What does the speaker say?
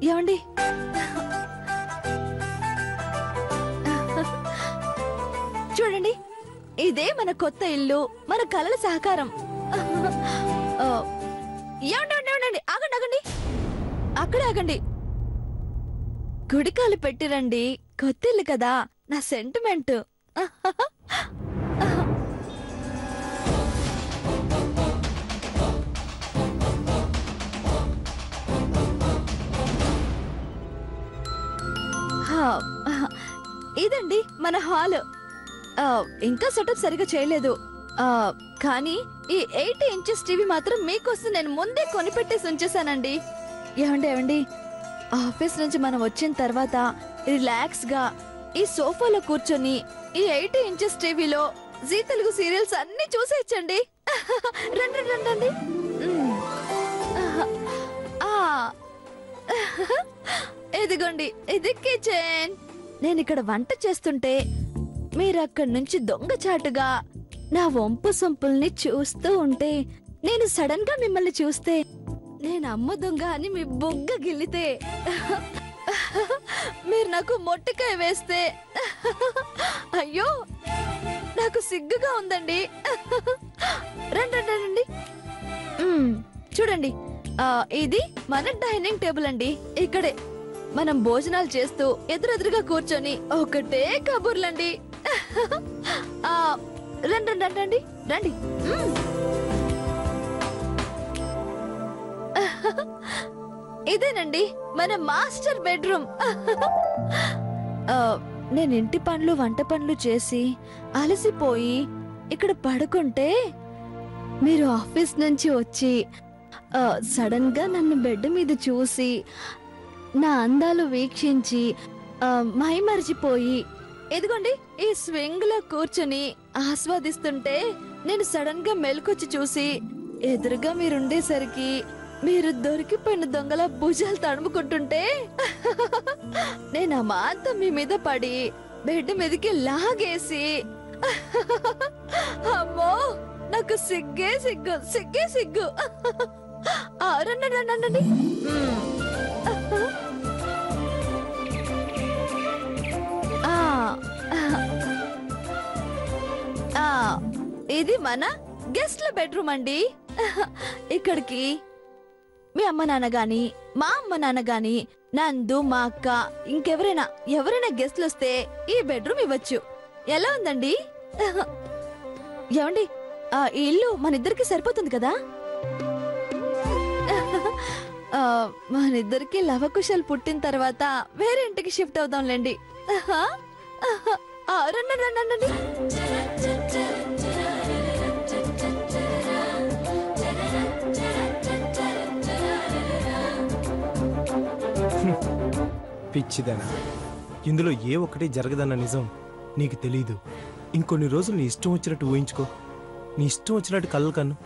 ఏమండి చూడండి, ఇదే మన కొత్త ఇల్లు, మన కలల సహకారం. ఏమండి ఆగండి ఆగండి, అక్కడే ఆగండి. గుడికాలు పెట్టిరండి, కొత్త ఇల్లు కదా, నా సెంటిమెంట్. ఇదండి మన హాల్. ఇంకా సెటప్ సరిగా చేయలేదు, కానీ ఈ 80 ఇంచెస్ టీవీ మాత్రం మీకోసం నేను ముందే కొనిపెట్టేసి ఉంచేసానండి. ఏమండి ఆఫీస్ నుంచి మనం వచ్చిన తర్వాత రిలాక్స్ గా ఈ సోఫాలో కూర్చొని ఈ 80 ఇంచెస్ టీవీలో జీ తెలుగు సీరియల్స్ అన్ని చూసేయచ్చండి. రండి రండి. ఇదిగోండి, ఇది కిచెన్. నేను ఇక్కడ వంట చేస్తుంటే మీరు అక్కడి నుంచి దొంగచాటుగా నా వంపు సొంపుల్ని చూస్తూ ఉంటే, నేను సడన్ గా మిమ్మల్ని చూస్తే, నేను అమ్మ దొంగ అని మీ బొగ్గ గిల్లితే, మీరు నాకు మొట్టికాయ వేస్తే, అయ్యో నాకు సిగ్గుగా ఉందండి. రండి రండి. చూడండి, ఇది మన డైనింగ్ టేబుల్ అండి. ఇక్కడే మనం భోజనాలు చేస్తూ ఎదురెదురుగా కూర్చొని ఒకటే కబుర్లండి. రండి రండి రండి. ఇదేనండి మన మాస్టర్ బెడ్రూమ్. నేను ఇంటి పనులు వంట పనులు చేసి అలసిపోయి ఇక్కడ పడుకుంటే, మీరు ఆఫీస్ నుంచి వచ్చి సడన్ గా నన్ను బెడ్ మీద చూసి నా అందాలు వీక్షించి మైమరిచిపోయి, ఇదిగోండి ఈ స్వింగ్ లో కూర్చుని ఆస్వాదిస్తుంటే, నేను సడన్ గా మెలకొచ్చి చూసి ఎదురుగా మీరుండేసరికి మీరు దొరికిపోయిన దొంగల భుజాలు తడుముకుంటుంటే, నేను అమాంతం మీ మీద పడి బెడ్ మీదకి లాగేసి, అమ్మో నాకు సిగ్గే సిగ్గు. రండి. ఇది మన గెస్ట్ల బెడ్రూమ్ అండి. ఇక్కడికి మీ అమ్మ నాన్న గాని, మా అమ్మ నాన్న గాని, నందు, మా అక్క, ఎవరైనా గెస్ట్లు వస్తే ఈ బెడ్రూమ్ ఇవ్వచ్చు. ఎలా ఉందండి? ఏమండి, ఈ ఇల్లు మన ఇద్దరికి సరిపోతుంది కదా? మనిద్దరికి లవకుశలు పుట్టిన తర్వాత వేరే ఇంటికి షిఫ్ట్ అవుదాంలేండి. రండి. పిచ్చిదనా, ఇందులో ఏ ఒక్కటి జరగదన్న నిజం నీకు తెలీదు. ఇంకొన్ని రోజులు నీ ఇష్టం వచ్చినట్టు ఊహించుకో, నీ ఇష్టం వచ్చినట్టు కళ్ళు కన్ను.